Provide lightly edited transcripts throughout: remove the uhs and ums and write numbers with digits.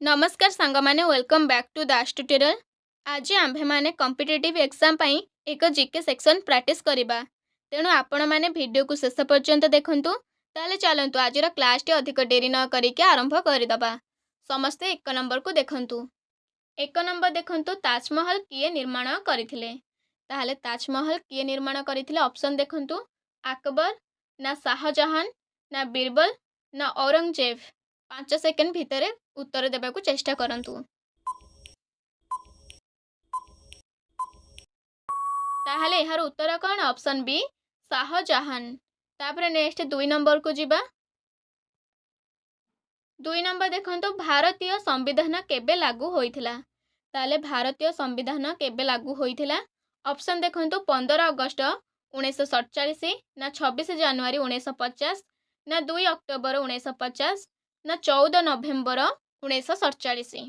नमस्कार सांग माने welcome back to Das tutorial. आज आम्भे माने कॉम्पिटिटिव एग्जाम पई एक जीके सेक्शन प्रैक्टिस करिबा। तेणु आपण माने वीडियो को शेष पर्यंत देखंतु। ताले चलंतु आजिर क्लास टी अधिक डेरी न करिके आरंभ करिदबा। समस्ते एक नंबर को देखंतु। एक नंबर देखंतु ताजमहल किए निर्माण करिथिले। ताहले ताजमहल किए निर्माण करिथिले ऑप्शन देखंतु अकबर ना शाहजहां ना बीरबल ना औरंगजेब। 5 सेकंड भितर उत्तर देबा को चेष्टा करंतु। ताहले यार उत्तर कौन ऑप्शन बी शाहजहां। तापर नेक्स्ट 2 नंबर को जिबा। 2 नंबर देखंतु भारतीय संविधान केबे लागू होइथिला। ताले भारतीय संविधान केबे लागू होइथिला ऑप्शन देखंतु 15 अगस्त 1947 ना 26 जनवरी 1950 ना 2 अक्टोबर 1950 ना 14 नवेम्बर 1947।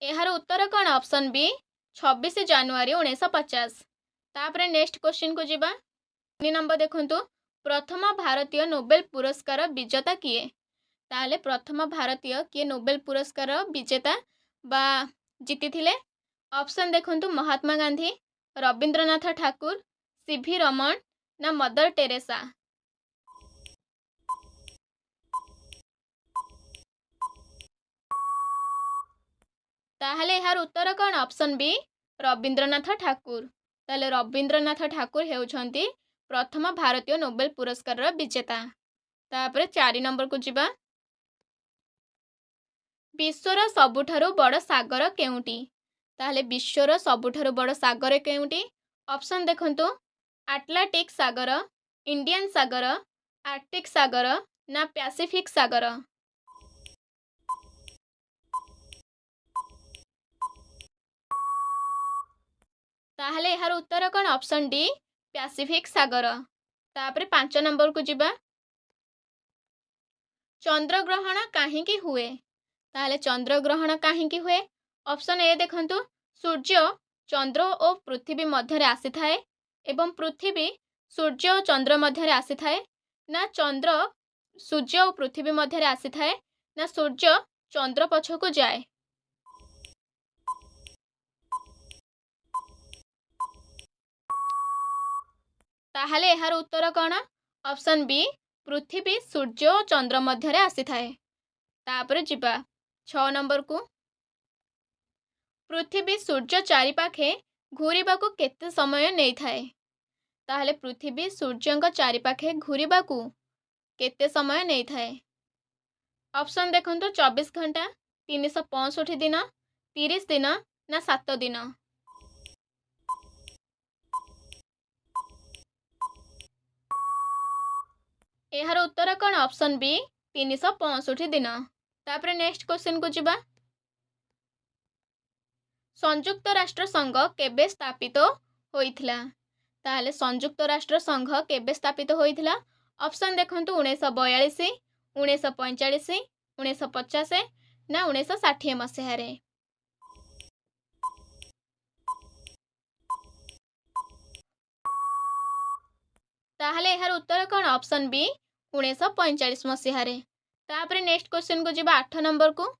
यार उत्तर कौन ऑप्शन बी 26 जनवरी 1950। तापर नेक्स्ट क्वेश्चन को जिबा। 3 नंबर देखंतु प्रथम भारतीय नोबेल पुरस्कार विजेता किए। ताले प्रथम भारतीय किए नोबेल पुरस्कार विजेता बा जीति थिले ऑप्शन देखंतु महात्मा गांधी रविंद्रनाथ ठाकुर सीवी रमन ना मदर टेरेसा। ताहले यार उत्तर कौन ऑप्शन बी रविंद्रनाथ ठाकुर। ताले रविंद्रनाथ ठाकुर हेउछंती प्रथम भारतीय नोबेल पुरस्कार विजेता। तापर 4 नंबर को जिबा। विश्वर सबुठारु बड़ सागर केउटी। ताहले विश्वर सबुठारु बड़ सागर केउटी ऑप्शन देखंतु अटलांटिक सागर इंडियन सागर आर्कटिक सागर ना पैसिफिक सागर। ताहले यार उत्तर कौन ऑप्शन डी पैसिफिक सागर। तापर 5 नंबर को जिबा। चंद्र ग्रहण काहींकी हुए। ताहले चंद्र ग्रहण काहींकी हुए ऑप्शन ए देखंतु सूर्य चंद्र और पृथ्वी मध्य आसी थाए एवं पृथ्वी सूर्य और चंद्र मध्य आसी थाए ना चंद्र सूर्य और पृथ्वी मध्य आसी थाए ना सूर्य चंद्र पछकु जाए। ताहले यार उत्तर कौन ऑप्शन बी पृथ्वी सूर्य और चंद्र मध्य आसी थाए। तापर जिबा 6 नंबर को पृथ्वी सूर्य चारिपाखे घूरिबा को केते समय नहीं थाए। ताहले पृथ्वी सूर्य चारिपाखे घूरिबा को केते समय नहीं थाए ऑप्शन देखंतु 24 घंटा 365 दिन 30 दिन ना 7 दिन। यार उत्तर कौन ऑप्शन बी 365 दिन। तापर नेक्स्ट क्वेश्चन को जिबा। संयुक्त राष्ट्र संघ केबे स्थापित होइथिला। ताहले संयुक्त राष्ट्र संघ केबे स्थापित होइथिला ऑप्शन देखंतु 1942 1945 1950 ना 1960 मसीह रे। ताहले यार उत्तर कौन ऑप्शन बी 1945 मसीह रे। तापर नेक्स्ट क्वेश्चन को जिबा 8 नंबर को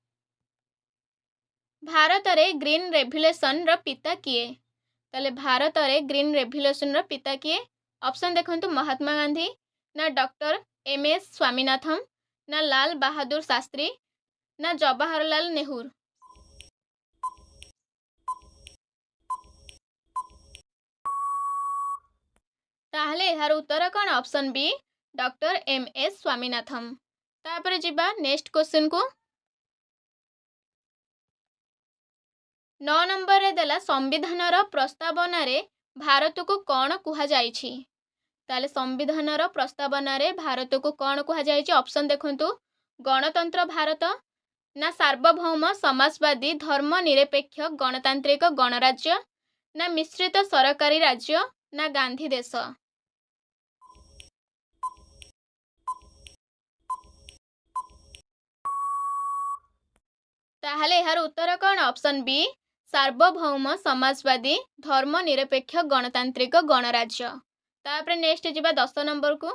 भारत रे ग्रीन रेवोल्यूशन र पिता किए। ताले भारत रे ग्रीन रेवोल्यूशन र पिता किए ऑप्शन देखंतु महात्मा गांधी ना डॉक्टर एम.एस. स्वामीनाथन ना लाल बहादुर शास्त्री ना जवाहरलाल नेहरू। ताहले यार उत्तर कौन option B doctor M S. Swaminathan. तापर जिबा नेक्स्ट क्वेश्चन को 9 नंबर रे देला संविधान रो प्रस्तावना रे भारत को कौन कुहा जाइछि। ताले संविधान रो प्रस्तावना रे भारत को कौन कुहा जाइछि ऑप्शन देखंतु गणतंत्र भारत ना सार्वभौम समाजवादी धर्मनिरपेक्ष गणतांत्रिक गणराज्य ना मिश्रित सरकारी राज्य ना गांधी देश। ताहले यार उत्तर कौन ऑप्शन बी सार्वभौम समाजवादी धर्मनिरपेक्ष गणतांत्रिक गणराज्य। तापरे नेक्स्ट जिबा 10 नंबर को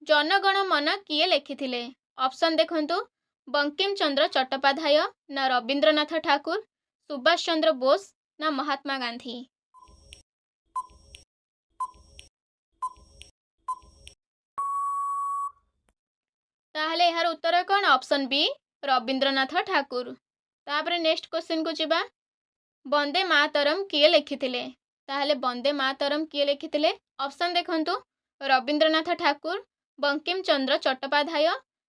जनगण मन किए लिखिथिले। ऑप्शन देखंतु बंकिम चंद्र चट्टोपाध्याय ना रवींद्रनाथ ठाकुर, सुभाष चंद्र बोस ना महात्मा गांधी। ताहले यार उत्तर कौन? Option B Rabindranath Thakur. तापरे नेक्स्ट क्वेश्चन को जिबा वंदे मातरम किए लिखिथिले। ताहले वंदे मातरम किए लिखिथिले? ऑप्शन देखंतु रवींद्रनाथ ठाकुर, बंकिम चंद्र चट्टोपाध्याय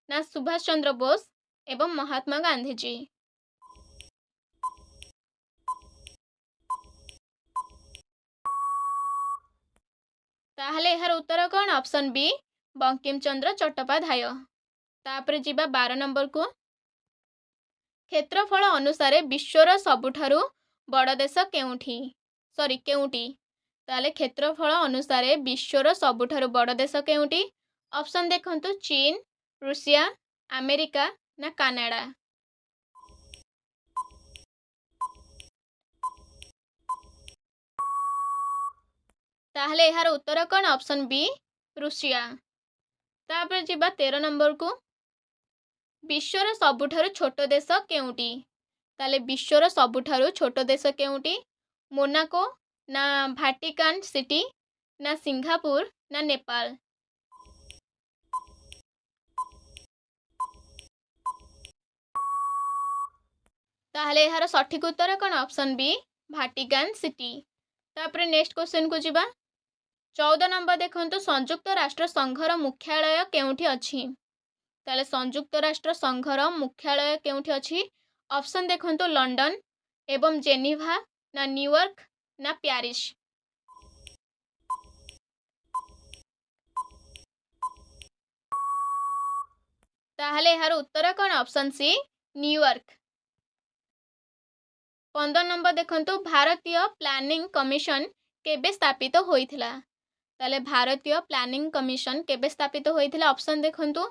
ना सुभाष चंद्र बोस एवं महात्मा गांधी जी। ताहले यार उत्तर कौन? Option B Bankim Chandra Chattopadhyay. तापरे जिबा 12 नंबर को क्षेत्रफल अनुसार विश्वर सबुठारु बड़ देश केउठी? सॉरी केउटी? ताले क्षेत्रफल अनुसार विश्वर सबुठारु बड़ देश केउठी? ऑप्शन देखंतु चीन, रूसिया, अमेरिका ना कनाडा। ताहले यार उत्तर कौन? Option B Russia. तापर जिबा 13 नंबर को विश्वर सबुठारु छोट देश केउटी? ताले विश्वर सबुठारु छोट देश केउटी? मोनाको ना भाटिकान सिटी ना सिंगापुर ना नेपाल। ताहले यार सठिक उत्तर कौन? Option B Vatican City. तापर नेक्स्ट क्वेश्चन को जिबा 14 नंबर देखंतु संयुक्त राष्ट्र संघर मुख्यालय केउठी अछि? ताले संयुक्त राष्ट्र संघर मुख्यालय केउठी अछि? ऑप्शन देखंतु लंडन एवं जेनेवा ना न्यूयॉर्क ना पेरिस। ताहले यार उत्तर कौन? ऑप्शन सी न्यूयॉर्क। 15 नंबर देखंतु भारतीय प्लानिंग कमिशन केबे स्थापित होइथिला? ताले भारतीय प्लानिंग कमिशन केबे स्थापित होइथिला? ऑप्शन देखंतु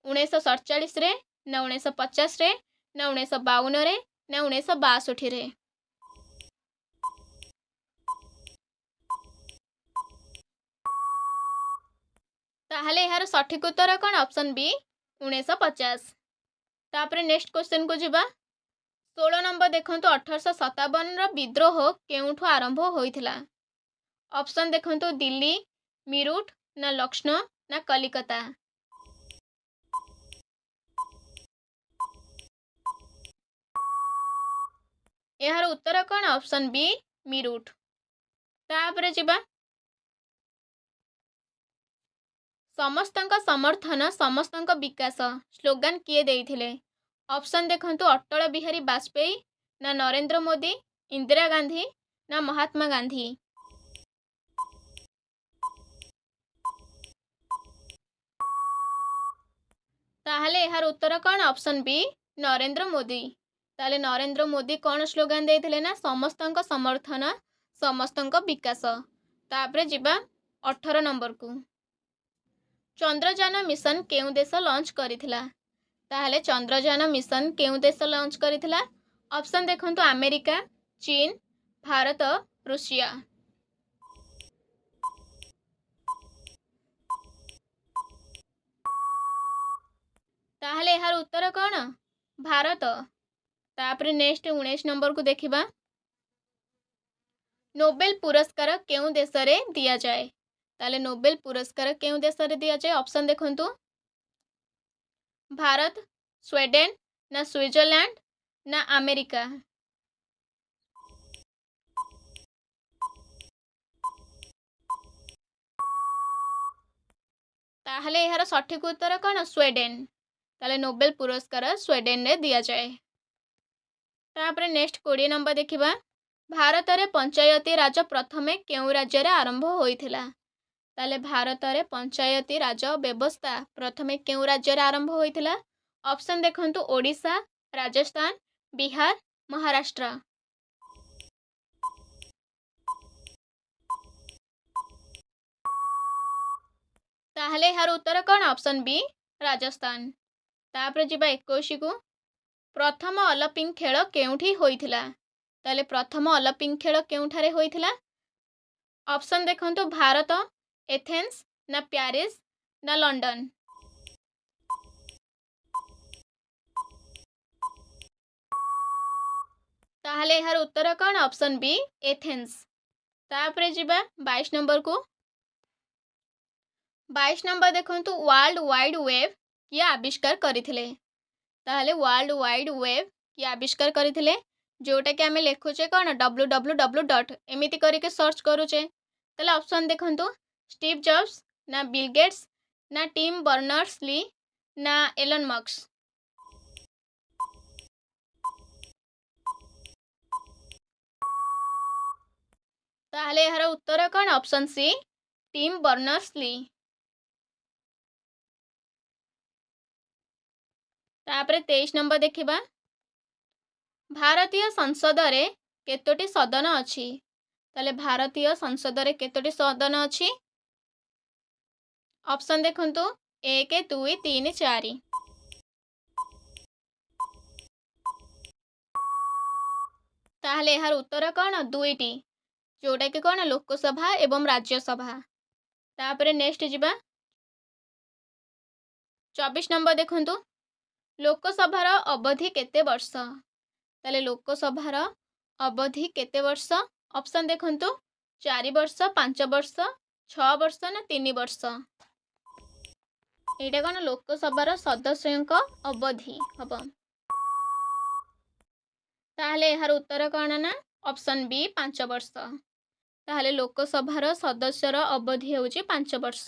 1947 रे ना 1950 रे ना 1952 रे ना 1962 रे। ताहले यार सठिक उत्तर कौन? Option B 1950। तापरे नेक्स्ट क्वेश्चन को जिबा 16 नंबर देखंतु 1857 रो विद्रोह केउठु आरंभ होइथिला? ऑप्शन देखंतु दिल्ली, मीरठ ना लक्ष्नौ ना कलिकता। यार उत्तर कौन? Option B Meerut. तापरे जिबा समस्तंक समर्थन समस्तंक विकास स्लोगान किए देइथिले? ऑप्शन देखंतु अटल बिहारी वाजपेयी ना नरेंद्र मोदी, इंदिरा गांधी ना महात्मा गांधी। ताहले यार उत्तर कौन? Option B Narendra Modi. ताहले नरेंद्र मोदी कौन स्लोगान देइथिले ना समस्तंक समर्थन समस्तंक विकास। तापरे जिबा 18 नंबर को चंद्रयान मिशन केउ देश लॉन्च करिथिला? ताहले चंद्रयान मिशन केउ देश लॉन्च करिथिला? ऑप्शन देखंतु अमेरिका, चीन, भारत, रूसिया। ताहले यार उत्तर कौन? भारत। तापरे नेक्स्ट 19 नंबर को देखिबा नोबेल पुरस्कार केउ देश रे दिया जाए? ताले नोबेल पुरस्कार केउ देश रे दिया जाए? ऑप्शन देखंतु भारत, स्वीडन ना स्विट्जरलैंड ना अमेरिका। ताहले यार सठिक उत्तर कौन? स्वीडन। ताले नोबेल पुरस्कार स्वीडन रे दिया जाए। तापरे नेक्स्ट 20 नंबर देखिबा भारत रे पंचायती राज प्रथमे केउ राज्य रे आरंभ होइथिला? ताले भारत रे पंचायती राज व्यवस्था प्रथमे केउ राज्य रे आरंभ होइथिला? ऑप्शन देखंतु ओडिशा, राजस्थान, बिहार, महाराष्ट्र। ताहले यार उत्तर कौन? Option B Rajasthan. तापरे जिबा 21 को प्रथम ओलंपिक खेल केउठी होइथिला? ताले प्रथम ओलंपिक खेल केउठारे होइथिला? ऑप्शन देखंतु भारत, एथेंस ना प्यारिस ना लंडन। ताहले यार उत्तर कौन? Option B Athens. तापरे जिबा 22 नंबर को। 22 नंबर देखंतु वर्ल्ड वाइड वेब किए आविष्कार करथिले। ताहले वर्ल्ड वाइड वेब किए आविष्कार करथिले, जोटा कि आमे लिखुचे कौन www डॉट एमिति करके सर्च करूचे। ताहले ऑप्शन देखंतु स्टीव जॉब्स ना बिल गेट्स ना टिम बर्नर्स ली ना एलन मस्क। ताहले यार उत्तर कौन? Option C Tim Berners Lee. तापरे 23 नंबर देखिबा, भारतीय संसद रे केतोटी सदन अछि? ताले भारतीय संसद रे केतोटी सदन अछि? ऑप्शन देखंतु 1 2 3 4। ताहले यार उत्तर कौन? दुईटी, जोटा कि कौन लोकसभा एवं राज्यसभा। तापरे नेक्स्ट जिबा 24 नंबर देखंतु लोकसभार अवधि केते वर्ष? ताले लोकसभार अवधि केते वर्ष? ऑप्शन देखंतु 4 वर्ष, 5 वर्ष, 6 वर्ष ना 3 वर्ष। एटा कौन लोकसभार सदस्यक अवधि हम। ताहले यार उत्तर कौन ना? ऑप्शन बी 5 वर्ष। ताहले लोकसभार सदस्यर अवधि होची 5 वर्ष।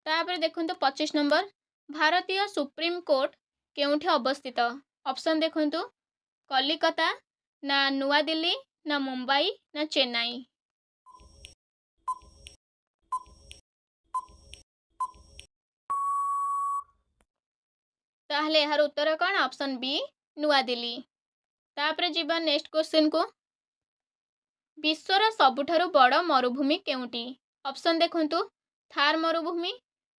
तापर देखंतु 25 नंबर भारतीय सुप्रीम कोर्ट केउठी अवस्थित? ऑप्शन देखंतु कलिकता ना नुआ दिल्ली ना मुंबई ना चेन्नई। ताहले यार उत्तर कौन? ऑप्शन बी नुआ दिल्ली। तापर जीवा नेक्स्ट क्वेश्चन को, विश्वर सबुठारु बड़ मरुभूमि केउटी? ऑप्शन देखंतु थार मरुभूमि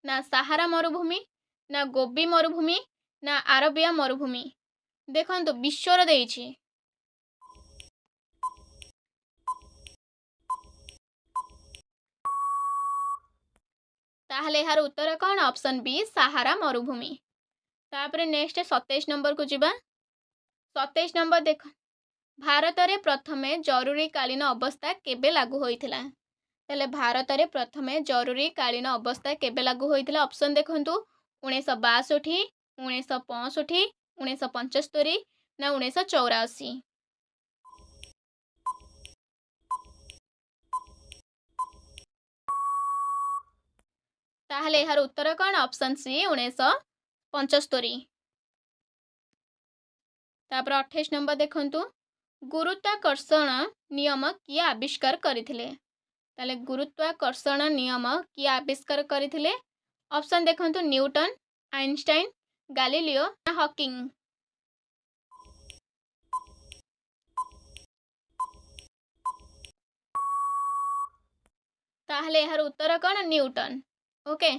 ना सहारा मरुभूमि ना गोबी मरुभूमि ना आरबिया मरुभूमि। देखंतु विश्वर देइछि। ताहले यार उत्तर कौन? ऑप्शन बी सहारा मरुभूमि। तापर नेक्स्ट 27 नंबर को जिबा। 27 नंबर देख, भारत रे प्रथमे जरूरी कालीन अवस्था केबे लागू होइथिला? ताले भारत रे प्रथमे जरूरी कालीन अवस्था केबे लागू होइथिला? ऑप्शन देखंतु 1962, 1965, 1975 ना 1984। ताहले यार उत्तर कौन? Option C 1975। तापर 28 नंबर देखंतु गुरुत्वाकर्षण नियम किए आविष्कार करथिले? ताले गुरुत्वाकर्षण नियम किए आविष्कार करथिले? ऑप्शन देखंतु न्यूटन, आइंस्टाइन, गैलीलियो ना हॉकिंग। ताहले यार उत्तर कौन? न्यूटन। ओके।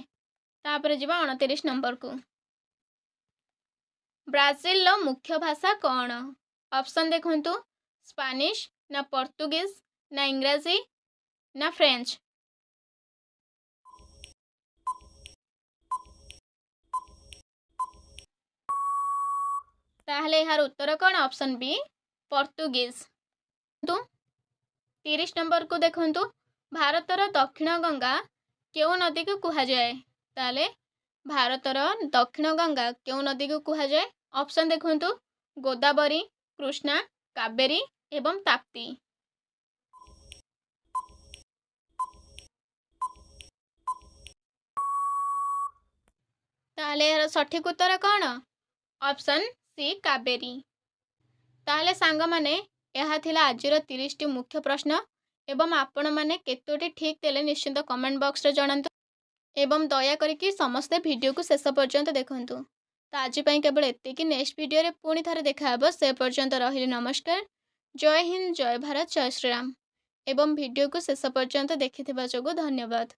तापर जिबा 29 नंबर को, ब्राजील लो मुख्य भाषा कौन? ऑप्शन देखंतु स्पेनिश ना पोर्तुगीज ना इंग्रजी ना फ्रेंच। ताहले यार उत्तर कौन? Option B Portuguese. तो 30 नंबर को देखंतु भारतर दक्षिण गंगा केउ नदी को कुहा जाए? ताले भारतर दक्षिण गंगा केउ नदी को कुहा जाए? ऑप्शन देखंतु गोदावरी, कृष्णा, कावेरी एवं ताप्ती। ताले यार सठिक उत्तर कौन? Option C Kaveri. ताले सांग माने यह थिला आजिर 30 टी मुख्य प्रश्न एवं आपण माने केतोटी ठीक देले निश्चित कमेंट बॉक्स रे जणांतु एवं दया करके समस्त वीडियो को शेष पर्यंत देखंतु। तो आज केवल एतिकी, नेक्स्ट वीडियो रे पुणी थारे देखा हबो। से पर्यंत रहिली नमस्कार। जय हिंद, जय भारत, जय श्रीराम। एवं वीडियो को शेष पर्यंत देखिथिबा जोगु धन्यवाद।